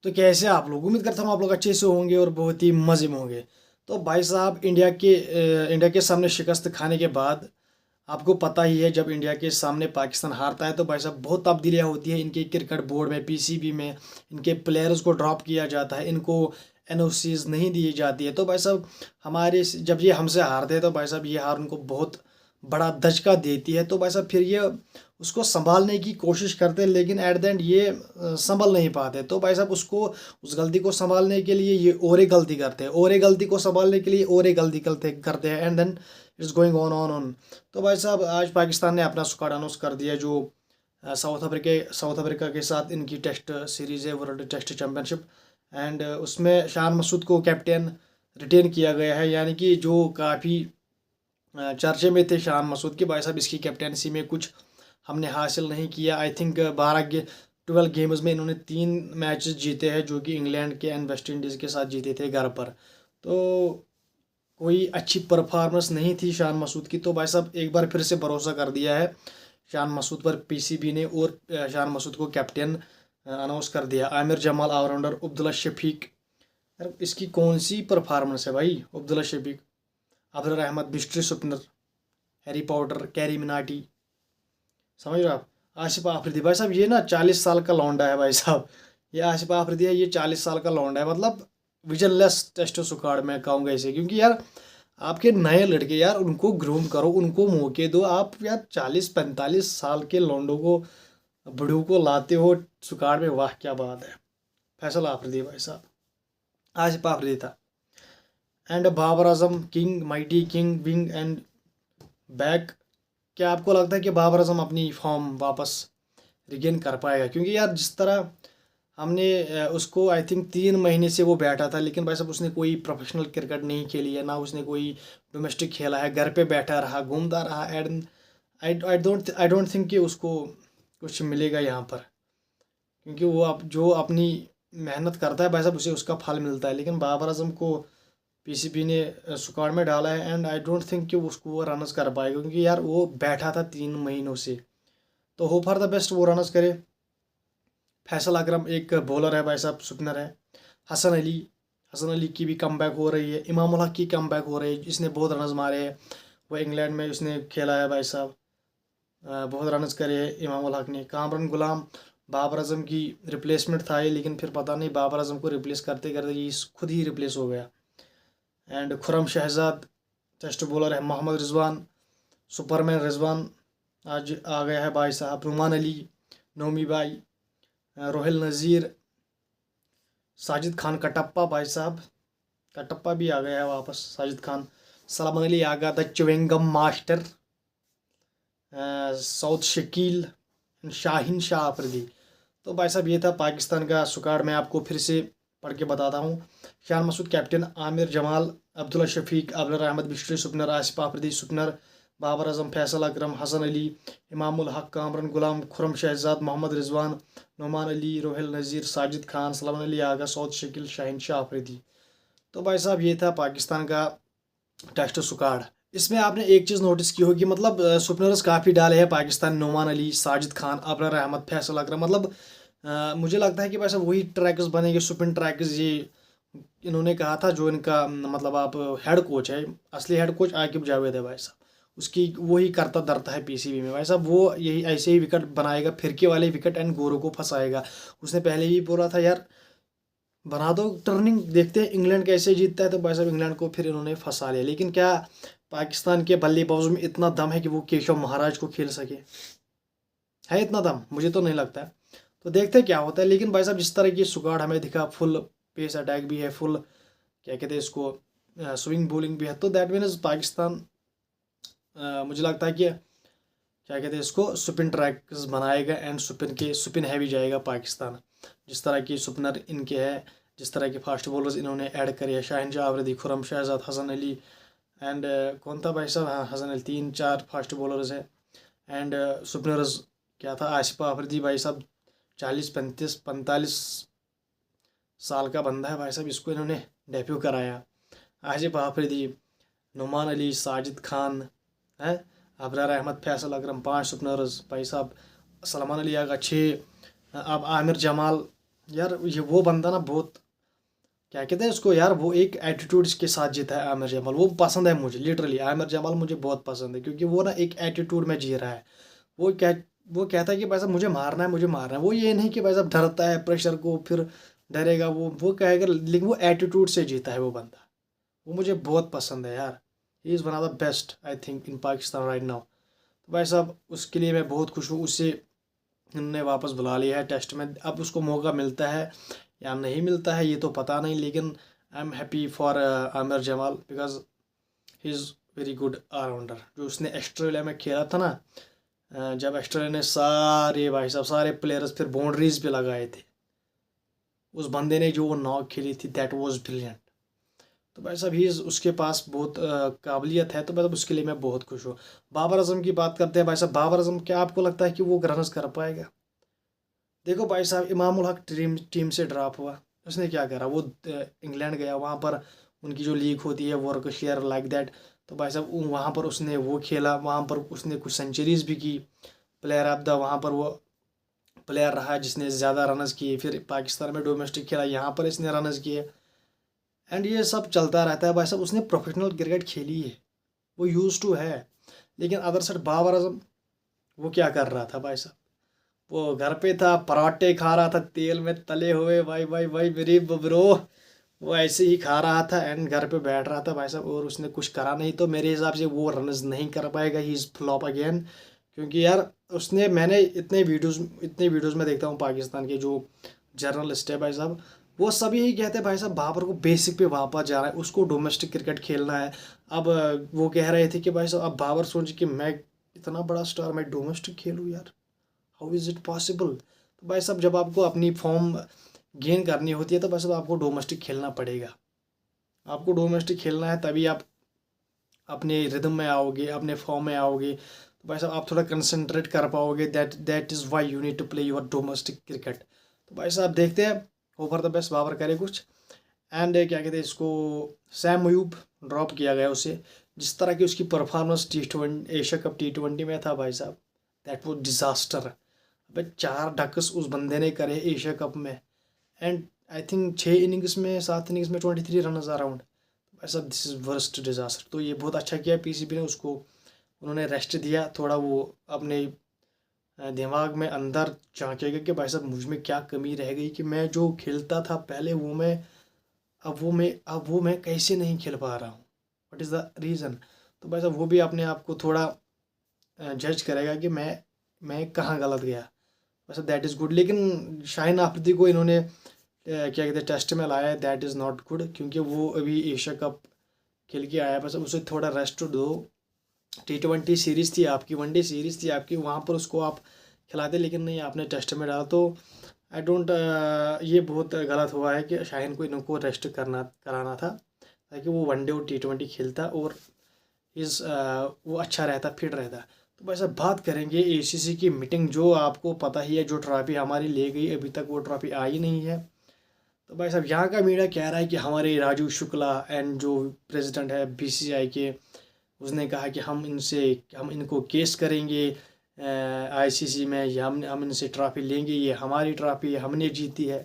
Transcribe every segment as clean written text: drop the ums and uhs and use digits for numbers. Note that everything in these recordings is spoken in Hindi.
तो कैसे आप लोग, उम्मीद करता हूँ आप लोग अच्छे से होंगे और बहुत ही मज़े में होंगे। तो भाई साहब, इंडिया के सामने शिकस्त खाने के बाद आपको पता ही है, जब इंडिया के सामने पाकिस्तान हारता है तो भाई साहब बहुत तब्दीलियाँ होती है इनके क्रिकेट बोर्ड में, पीसीबी में। इनके प्लेयर्स को ड्रॉप किया जाता है, इनको एनओसीज नहीं दी जाती है। तो भाई साहब हमारे जब ये हमसे हारते हैं तो भाई साहब ये हार उनको बहुत बड़ा धचका देती है। तो भाई साहब फिर ये उसको संभालने की कोशिश करते हैं, लेकिन एट द एंड ये संभल नहीं पाते। तो भाई साहब उसको, उस गलती को संभालने के लिए ये और एक गलती करते हैं, और एक गलती को संभालने के लिए और एक गलती करते हैं, and then it's going on. तो भाई साहब आज पाकिस्तान ने अपना स्क्वाड अनाउंस कर दिया, जो साउथ अफ्रीका के साथ इनकी टेस्ट सीरीज़ है, वर्ल्ड टेस्ट चैम्पियनशिप। एंड उसमें शान मसूद को कैप्टन रिटेन किया गया है, यानी कि जो काफ़ी चर्चे में थे शान मसूद के, भाई साहब इसकी कैप्टनसी में कुछ हमने हासिल नहीं किया। आई थिंक 12 गेम्स में इन्होंने 3 मैचेस जीते हैं, जो कि इंग्लैंड के एंड वेस्ट इंडीज़ के साथ जीते थे घर पर। तो कोई अच्छी परफॉर्मेंस नहीं थी शान मसूद की। तो भाई साहब एक बार फिर से भरोसा कर दिया है शान मसूद पर पीसीबी ने, और शान मसूद को कैप्टन अनाउंस कर दिया। आमिर जमाल ऑलराउंडर, अब्दुल्ला शफीक, यार इसकी कौन सी परफॉर्मेंस है भाई। Abdullah Shafique, Abrar Ahmed, mystery spinner, Harry Potter, Carry Minati, समझ रहे हो आप। आसिफ आफरीदी, भाई साहब ये ना 40 साल का लौंडा है भाई साहब। ये आसिफ आफरीदी है, ये 40 साल का लौंडा है, मतलब विजनलेस टेस्ट स्क्वाड में कहूँगा इसे। क्योंकि यार आपके नए लड़के, यार उनको ग्रूम करो, उनको मौके दो। आप यार 40-45 साल के लौंडों को, बड़ों को लाते हो स्क्वाड में, वाह क्या बात है। फैसल आफरीदी भाई साहब, आसिफ आफरीदी था। And Babar Azam, king, mighty king, wing and back. क्या आपको लगता है कि बाबर आजम अपनी फॉर्म वापस रिगेन कर पाएगा? क्योंकि यार जिस तरह हमने उसको, आई थिंक 3 महीने से वो बैठा था, लेकिन भाई साहब उसने कोई प्रोफेशनल क्रिकेट नहीं खेली है, ना उसने कोई डोमेस्टिक खेला है, घर पे बैठा रहा, घूमता रहा। एंड आई डोंट थिंक कि उसको कुछ मिलेगा यहाँ पर। क्योंकि वो अब जो अपनी मेहनत करता है भाई साहब, उसे उसका फल मिलता है। लेकिन बाबर आजम को पीसीबी ने स्क्वाड में डाला है, एंड आई डोंट थिंक कि उसको वो रनर्स कर पाएगा, क्योंकि यार वो बैठा था 3 महीनों से। तो होप फॉर द बेस्ट वो रनर्स करे। फैसल अकरम एक बॉलर है भाई साहब, स्पिनर है। हसन अली की भी कमबैक हो रही है। इमामुल हक की कमबैक हो रही है, इसने बहुत रनर्स मारे हैं। वो इंग्लैंड में उसने खेला है भाई साहब, बहुत रनर्स करे हैं इमामुल हक ने। कामरान गुलाम बाबर आजम की रिप्लेसमेंट था ये, लेकिन फिर पता नहीं बाबर आजम को रिप्लेस करते करते ये खुद ही रिप्लेस हो गया। And Khurram Shahzad test bowler है। मोहम्मद रिजवान, सुपरमैन रिजवान आज आ गया है भाई साहब। रुमान अली, नोमी भाई, रोहिल नज़ीर, साजिद खान कटप्पा, भाई साहब कटप्पा भी आ गया है वापस। साजिद खान, सलमान अली आ गया, the chewing gum master, south Shakeel, Shaheen Shah Afridi. तो भाई साहब ये था पाकिस्तान का स्क्वाड। मैं आपको फिर से पढ़ के बताता हूँ। शान मसूद कैप्टन, आमिर जमाल, अब्दुल्ला शफीक, अबरर अहमद, बिश्री सुपनर, आसिफ आफरीदी सुपनर, बाबर आजम, फैसल अकरम, हसन अली, इमामुल हक, कामरान गुलाम, खुरम शहजाद, मोहम्मद रिजवान, नोमान अली, रोहिल नज़ीर, साजिद खान, सलमान अली आगा, सऊद शकील, शाहिन शाह अफरीदी। तो भाई साहब ये था पाकिस्तान का टेस्ट स्क्वाड। इसमें आपने एक चीज़ नोटिस की होगी, मतलब स्पिनर्स काफ़ी डाले हैं पाकिस्तान। नोमान अली, साजिद खान, अबरर अहमद, फैसल अकरम, मतलब मुझे लगता है कि भाई साहब वही ट्रैकर्स बनेंगे, स्पिन ट्रैकर्स। ये इन्होंने कहा था, जो इनका मतलब आप हेड कोच है, असली हेड कोच आकिब जावेद है भाई साहब, उसकी वही करता धरता है पीसीबी में। भाई साहब वो यही ऐसे ही विकेट बनाएगा, फिरके वाले विकेट, एंड गोरों को फंसाएगा। उसने पहले ही बोला था यार बना दो टर्निंग, देखते हैं इंग्लैंड कैसे जीतता है। तो भाई साहब इंग्लैंड को फिर इन्होंने फंसा लिया। लेकिन क्या पाकिस्तान के बल्लेबाजों में इतना दम है कि वो केशव महाराज को खेल सके? है इतना दम? मुझे तो नहीं लगता है। तो देखते हैं क्या होता है। लेकिन भाई साहब जिस तरह की सुगाड़ हमें दिखा, फुल पेस अटैक भी है, फुल क्या कहते हैं इसको, स्विंग बॉलिंग भी है। तो दैट मीन्स पाकिस्तान, मुझे लगता है कि क्या कहते हैं इसको, स्पिन ट्रैक्स बनाएगा, एंड स्पिन हैवी जाएगा पाकिस्तान। जिस तरह की स्पिनर इनके है, जिस तरह के फास्ट बॉलर्स इन्होंने ऐड करे हैं, शाहिन शाह अफरीदी, खुरम शहजाद, हसन अली, एंड कौन था भाई साहब, हाँ हसन अली, 3-4 फास्ट बॉलर्स है। एंड स्पिनर्स क्या था, आसिफ अफरीदी भाई साहब 40-35-45 साल का बंदा है भाई साहब, इसको इन्होंने डेब्यू कराया। आसिफ अफरीदी, नुमान अली, साजिद खान है, अबरार अहमद, फैसल अकरम, 5 स्पिनर्स भाई साहब, सलमान अली आगा 6, अब आमिर जमाल यार ये वो बंदा ना बहुत, क्या कहते हैं उसको यार, वो एक एटीट्यूड के साथ जीता है आमिर जमाल। वो पसंद है मुझे, लिटरली आमिर जमाल मुझे बहुत पसंद है, क्योंकि वो ना एक एटीट्यूड में जी रहा है। वो क्या, वो कहता है कि भाई साहब मुझे मारना है, मुझे मारना है। वो ये नहीं कि भाई साहब डरता है प्रेशर को फिर डरेगा, वो कहेगा, लेकिन वो एटीट्यूड से जीता है वो बंदा। वो मुझे बहुत पसंद है यार। He is one of the best I think in Pakistan right now. तो भाई साहब उसके लिए मैं बहुत खुश हूँ। उससे उन्होंने वापस बुला लिया है टेस्ट में। अब उसको मौका मिलता है या नहीं मिलता है ये तो पता नहीं, लेकिन I am happy for Aamir Jamal, because he is very good all rounder. जो उसने ऑस्ट्रेलिया में खेला था ना, जब ऑस्ट्रेलिया ने सारे भाई साहब सारे प्लेयर्स फिर बाउंड्रीज पे लगाए थे, उस बंदे ने जो वो नॉक खेली थी, दैट वाज ब्रिलियंट। तो भाई साहब ही उसके पास बहुत काबिलियत है, तो भाई साहब उसके लिए मैं बहुत खुश हूँ। बाबर आजम की बात करते हैं भाई साहब। बाबर आजम, क्या आपको लगता है कि वो रनर्स कर पाएगा? देखो भाई साहब, इमामुल हक टीम से ड्रॉप हुआ। उसने क्या करा, वो इंग्लैंड गया, वहाँ पर उनकी जो लीग होती है वर्क शेयर लाइक दैट। तो भाई साहब वहाँ पर उसने वो खेला, वहाँ पर उसने कुछ सेंचुरीज भी की। प्लेयर ऑफ द वहाँ पर वो प्लेयर रहा जिसने ज़्यादा रनर्स किए। फिर पाकिस्तान में डोमेस्टिक खेला, यहाँ पर इसने रनर्स किए। एंड ये सब चलता रहता है भाई साहब। उसने प्रोफेशनल क्रिकेट खेली है, वो यूज टू है। लेकिन अदर साइड बाबर आजम, वो क्या कर रहा था भाई साहब? वो घर पे था, पराठे खा रहा था तेल में तले हुए, भाई भाई भाई मेरी ब्रो। वो ऐसे ही खा रहा था एंड घर पे बैठ रहा था भाई साहब, और उसने कुछ करा नहीं। तो मेरे हिसाब से वो रनर्स नहीं कर पाएगा, ही इज़ फ्लॉप अगेन। क्योंकि यार उसने, मैंने इतने वीडियोस में देखता हूँ पाकिस्तान के जो जर्नलिस्ट है भाई साहब, वो सभी यही कहते हैं भाई साहब बाबर को बेसिक पे वापस जा रहा है, उसको डोमेस्टिक क्रिकेट खेलना है। अब वो कह रहे थे कि भाई साहब अब बाबर सोचे कि मैं इतना बड़ा स्टार, मैं डोमेस्टिक खेलूँ यार, हाउ इज़ इट पॉसिबल? तो भाई साहब जब आपको अपनी फॉर्म गेन करनी होती है तो भाई साहब आपको डोमेस्टिक खेलना पड़ेगा। आपको डोमेस्टिक खेलना है, तभी आप अपने रिदम में आओगे, अपने फॉर्म में आओगे। तो भाई साहब आप थोड़ा कंसंट्रेट कर पाओगे। That is why you need to play your domestic cricket. तो भाई साहब देखते हैं, होपर द बेस्ट बाबर करे कुछ। एंड क्या कहते हैं इसको, सैम अयूब ड्रॉप किया गया उसे। जिस तरह की उसकी performance T20 Asia cup T20 में था भाई साहब, दैट वो डिज़ास्टर। अबे 4 डकस उस बंदे ने करे एशिया कप में। एंड आई थिंक 6 इनिंग्स में 7 इनिंग्स में 23 रन अराउंड। ऐसा दिस इज़ वर्स्ट डिज़ास्टर। तो ये बहुत अच्छा किया पीसीबी ने, उसको उन्होंने रेस्ट दिया थोड़ा। वो अपने दिमाग में अंदर झांकेगा कि भाई साहब मुझ में क्या कमी रह गई, कि मैं जो खेलता था पहले वो मैं अब वो मैं कैसे नहीं खेल पा रहा हूँ, व्हाट इज़ द रीज़न। तो भाई साहब वो भी अपने आप को थोड़ा जज करेगा कि मैं कहाँ गलत गया। वैसे दैट इज़ गुड। लेकिन शाहीन आफरीदी को इन्होंने क्या कहते हैं टेस्ट में लाया है, दैट इज़ नॉट गुड, क्योंकि वो अभी एशिया कप खेल के आया है। बस उसे थोड़ा रेस्ट दो। T20 सीरीज़ थी आपकी, वनडे सीरीज़ थी आपकी, वहाँ पर उसको आप खिलाते, लेकिन नहीं आपने टेस्ट में डाला। तो आई डोंट, ये बहुत गलत हुआ है कि शाहीन को इनको रेस्ट कराना था, ताकि वो वनडे और T20 खेलता और वो अच्छा रहता, फिट रहता। तो भाई साहब बात करेंगे ACC की मीटिंग, जो आपको पता ही है, जो ट्रॉफी हमारी ले गई, अभी तक वो ट्रॉफी आई नहीं है। तो भाई साहब यहाँ का मीडिया कह रहा है कि हमारे राजू शुक्ला एंड जो प्रेसिडेंट है BCCI के, उसने कहा कि हम इनको केस करेंगे ICC में, या हम इनसे ट्रॉफी लेंगे, ये हमारी ट्रॉफी है, हमने जीती है।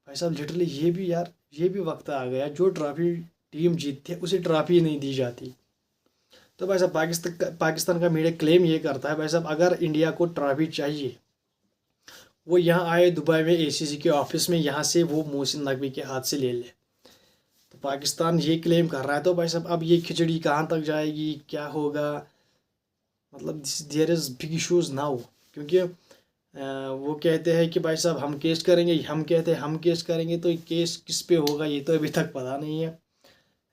भाई साहब लिटरली ये भी वक्त आ गया, जो ट्रॉफी टीम जीतती है उसे ट्रॉफी नहीं दी जाती। तो भाई साहब पाकिस्तान का मीडिया क्लेम ये करता है भाई साहब, अगर इंडिया को ट्रॉफी चाहिए, वो यहाँ आए दुबई में ACC के ऑफिस में, यहाँ से वो मोहसिन नकवी के हाथ से ले ले। तो पाकिस्तान ये क्लेम कर रहा है। तो भाई साहब अब ये खिचड़ी कहाँ तक जाएगी, क्या होगा, मतलब there is big issues now. क्योंकि वो कहते हैं कि भाई साहब हम केस करेंगे, हम कहते हैं हम केस करेंगे, तो ये केस किस पे होगा ये तो अभी तक पता नहीं है।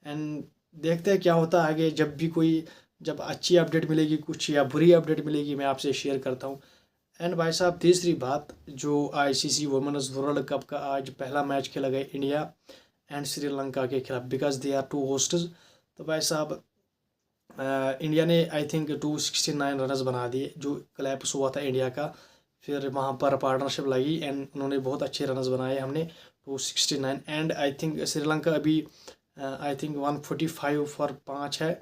एंड देखते हैं क्या होता है आगे। जब अच्छी अपडेट मिलेगी कुछ या बुरी अपडेट मिलेगी, मैं आपसे शेयर करता हूँ। एंड भाई साहब तीसरी बात, जो ICC वुमेन्स वर्ल्ड कप का आज पहला मैच खेला गया इंडिया एंड श्रीलंका के खिलाफ, बिकॉज दे आर 2 होस्ट्स। तो भाई साहब इंडिया ने आई थिंक 269 रनर्स बना दिए, जो क्लैप्स हुआ था इंडिया का। फिर वहाँ पर पार्टनरशिप लगी एंड उन्होंने बहुत अच्छे रनर्स बनाए, हमने 269। एंड आई थिंक श्रीलंका अभी आई थिंक 145 फॉर 5 है।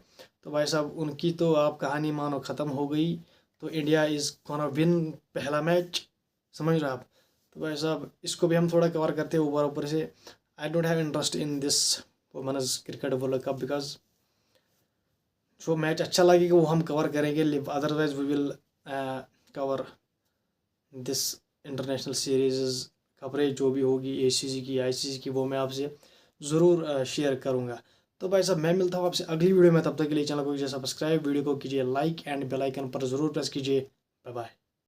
तो भाई साहब उनकी तो आप कहानी मानो ख़त्म हो गई। तो इंडिया इज़ गोना विन पहला मैच, समझ रहे आप। तो भाई साहब इसको भी हम थोड़ा कवर करते हैं ऊपर ऊपर से। I don't have interest in this women's cricket world cup, because जो मैच अच्छा लगेगा वो हम कवर करेंगे, otherwise we will cover this international series coverage जो भी होगी ACC की ICC की, वो मैं आपसे ज़रूर शेयर करूँगा। तो भाई साहब मैं मिलता हूँ आपसे अगली वीडियो में, तब तक के लिए चैनल को कीजिए सब्सक्राइब, वीडियो को कीजिए लाइक एंड बेल आइकन पर ज़रूर प्रेस कीजिए। Bye bye.